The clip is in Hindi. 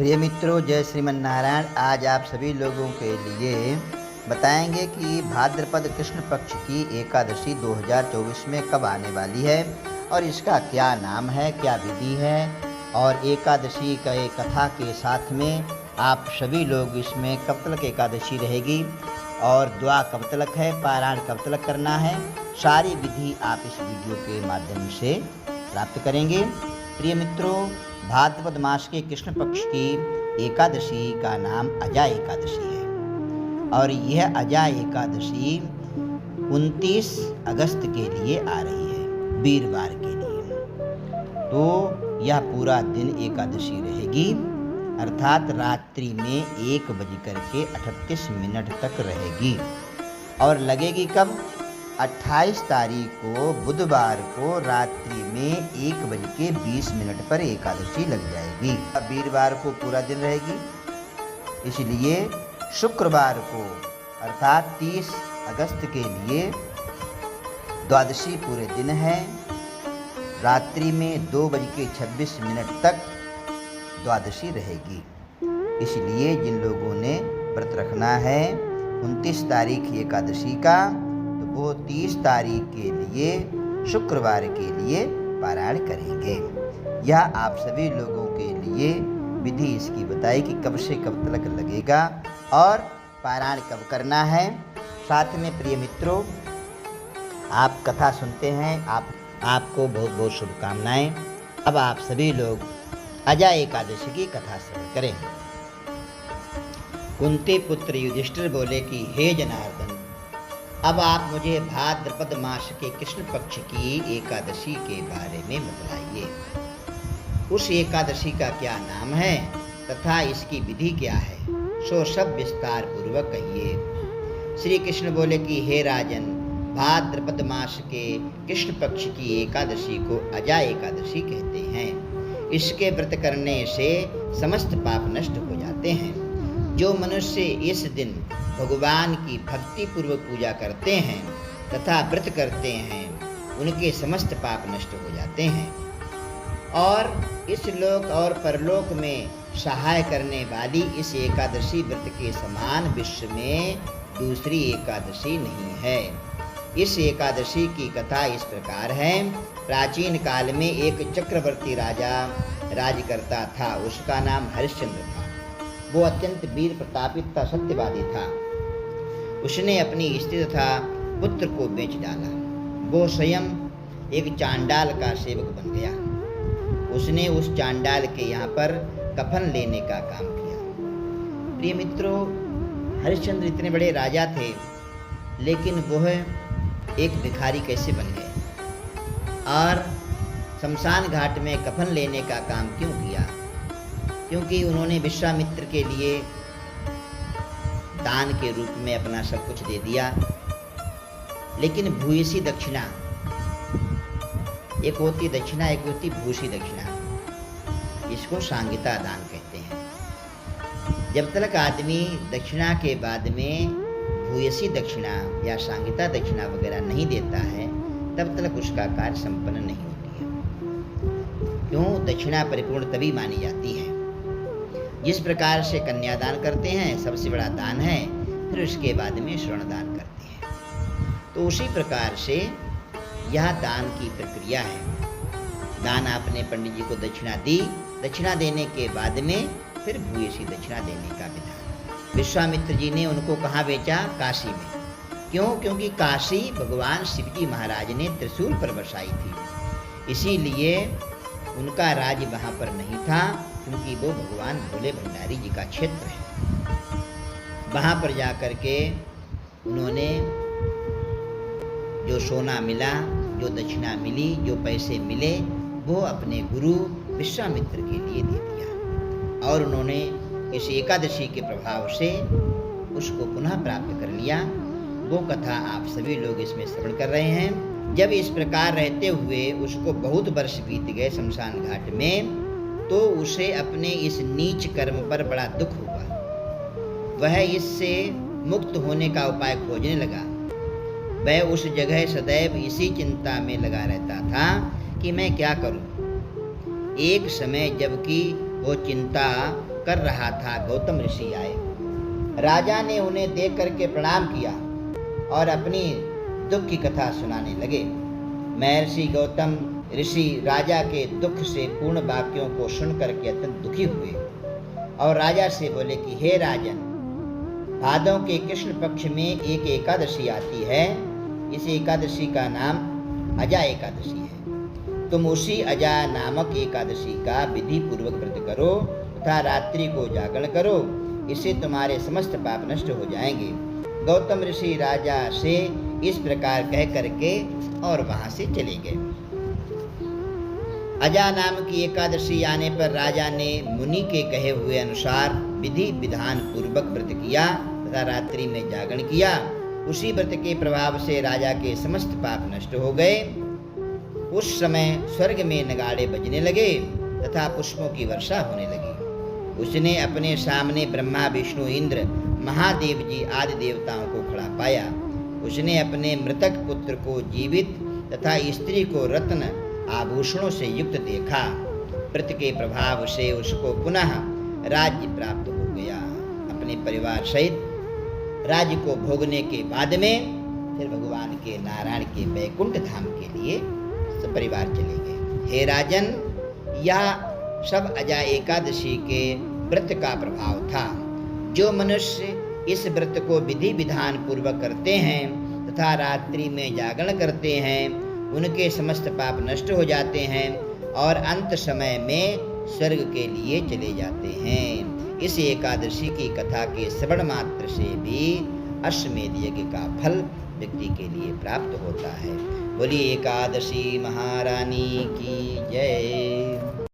प्रिय मित्रों, जय श्रीमन नारायण। आज आप सभी लोगों के लिए बताएंगे कि भाद्रपद कृष्ण पक्ष की एकादशी 2024 में कब आने वाली है और इसका क्या नाम है, क्या विधि है। और एकादशी का एक कथा के साथ में आप सभी लोग इसमें कब तक एकादशी रहेगी और द्वा कब तक है, पारायण कब तक करना है, सारी विधि आप इस वीडियो के माध्यम से प्राप्त करेंगे। प्रिय मित्रों, भाद्रपद मास के कृष्ण पक्ष की एकादशी का नाम अजा एकादशी है और यह अजा एकादशी 29 अगस्त के लिए आ रही है, वीरवार के लिए। तो यह पूरा दिन एकादशी रहेगी, अर्थात रात्रि में 1:38 तक रहेगी और लगेगी कब? 28 तारीख को बुधवार को रात्रि में 1:20 पर एकादशी लग जाएगी। वीरवार को पूरा दिन रहेगी, इसलिए शुक्रवार को अर्थात 30 अगस्त के लिए द्वादशी पूरे दिन है। रात्रि में 2:26 तक द्वादशी रहेगी। इसलिए जिन लोगों ने व्रत रखना है 29 तारीख एकादशी का, वो 30 तारीख के लिए शुक्रवार के लिए पारायण करेंगे। यह आप सभी लोगों के लिए विधि इसकी बताई कि कब से कब तक लगेगा और पारायण कब करना है। साथ में प्रिय मित्रों, आप कथा सुनते हैं, आपको बहुत बहुत शुभकामनाएं। अब आप सभी लोग अजा एकादशी की कथा श्रवण करें। कुंती पुत्र युधिष्ठिर बोले कि हे जनार्दन, अब आप मुझे भाद्रपद मास के कृष्ण पक्ष की एकादशी के बारे में बतलाइए। उस एकादशी का क्या नाम है तथा इसकी विधि क्या है, सो सब विस्तार पूर्वक कहिए। श्री कृष्ण बोले कि हे राजन, भाद्रपद मास के कृष्ण पक्ष की एकादशी को अजा एकादशी कहते हैं। इसके व्रत करने से समस्त पाप नष्ट हो जाते हैं। जो मनुष्य इस दिन भगवान की भक्ति पूर्वक पूजा करते हैं तथा व्रत करते हैं, उनके समस्त पाप नष्ट हो जाते हैं और इस लोक और परलोक में सहाय करने वाली इस एकादशी व्रत के समान विश्व में दूसरी एकादशी नहीं है। इस एकादशी की कथा इस प्रकार है। प्राचीन काल में एक चक्रवर्ती राजा राज करता था। उसका नाम हरिश्चंद्र था। वो अत्यंत वीर प्रतापी तथा सत्यवादी था। उसने अपनी स्त्री तथा पुत्र को बेच डाला। वो स्वयं एक चांडाल का सेवक बन गया। उसने उस चांडाल के यहाँ पर कफन लेने का काम किया। प्रिय मित्रों, हरिश्चंद्र इतने बड़े राजा थे, लेकिन वह एक भिखारी कैसे बन गए और शमशान घाट में कफन लेने का काम क्यों किया? क्योंकि उन्होंने विश्वामित्र के लिए दान के रूप में अपना सब कुछ दे दिया। लेकिन भूयसी दक्षिणा, एक होती दक्षिणा, एक होती भूसी दक्षिणा, इसको सांगिता दान कहते हैं। जब तक आदमी दक्षिणा के बाद में भूयसी दक्षिणा या सांगिता दक्षिणा वगैरह नहीं देता है, तब तक उसका कार्य संपन्न नहीं होती है। क्यों? दक्षिणा परिपूर्ण तभी मानी जाती है। जिस प्रकार से कन्यादान करते हैं, सबसे बड़ा दान है, फिर उसके बाद में स्वर्ण दान करते हैं। तो उसी प्रकार से यह दान की प्रक्रिया है। दान आपने पंडित जी को दक्षिणा दी, दक्षिणा देने के बाद में फिर भूयसी दक्षिणा देने का विधान। विश्वामित्र जी ने उनको कहाँ बेचा? काशी में। क्यों? क्योंकि काशी भगवान शिवजी महाराज ने त्रिशूल पर बसाई थी, इसीलिए उनका राज्य वहाँ पर नहीं था, क्योंकि वो भगवान भोले भंडारी जी का क्षेत्र है। वहाँ पर जाकर के उन्होंने जो सोना मिला, जो दक्षिणा मिली, जो पैसे मिले, वो अपने गुरु विश्वामित्र के लिए दे दिया और उन्होंने इस एकादशी के प्रभाव से उसको पुनः प्राप्त कर लिया। वो कथा आप सभी लोग इसमें श्रवण कर रहे हैं। जब इस प्रकार रहते हुए उसको बहुत वर्ष बीत गए शमशान घाट में, तो उसे अपने इस नीच कर्म पर बड़ा दुख हुआ। वह इससे मुक्त होने का उपाय खोजने लगा। वह उस जगह सदैव इसी चिंता में लगा रहता था कि मैं क्या करूं। एक समय जबकि वो चिंता कर रहा था, गौतम ऋषि आए। राजा ने उन्हें देख करके प्रणाम किया और अपनी दुख की कथा सुनाने लगे। महर्षि गौतम ऋषि राजा के दुख से पूर्ण वाक्यों को सुनकर के अत्यंत दुखी हुए और राजा से बोले कि हे राजन, भादों के कृष्ण पक्ष में एक एकादशी आती है। इस एकादशी का नाम अजा एकादशी है। तुम उसी अजा नामक एकादशी का विधि पूर्वक व्रत करो तथा रात्रि को जागरण करो, इससे तुम्हारे समस्त पाप नष्ट हो जाएंगे। गौतम ऋषि राजा से इस प्रकार कह करके और वहां से चले गए। अजा नाम की एकादशी आने पर राजा ने मुनि के कहे हुए अनुसार विधि विधान पूर्वक व्रत किया तथा रात्रि में जागरण किया। उसी व्रत के प्रभाव से राजा के समस्त पाप नष्ट हो गए। उस समय स्वर्ग में नगाड़े बजने लगे तथा पुष्पों की वर्षा होने लगी। उसने अपने सामने ब्रह्मा, विष्णु, इंद्र, महादेव जी आदि देवताओं को खड़ा पाया। उसने अपने मृतक पुत्र को जीवित तथा स्त्री को रत्न आभूषणों से युक्त देखा। व्रत के प्रभाव से उसको पुनः राज्य प्राप्त हो गया। अपने परिवार सहित राज्य को भोगने के बाद में फिर भगवान के नारायण के वैकुंठ धाम के लिए सब परिवार चले गए। हे राजन, यह सब अजा एकादशी के व्रत का प्रभाव था। जो मनुष्य इस व्रत को विधि विधान पूर्वक करते हैं तथा रात्रि में जागरण करते हैं, उनके समस्त पाप नष्ट हो जाते हैं और अंत समय में स्वर्ग के लिए चले जाते हैं। इस एकादशी की कथा के श्रवण मात्र से भी अश्वमेध यज्ञ का फल व्यक्ति के लिए प्राप्त होता है। बोलिए एकादशी महारानी की जय।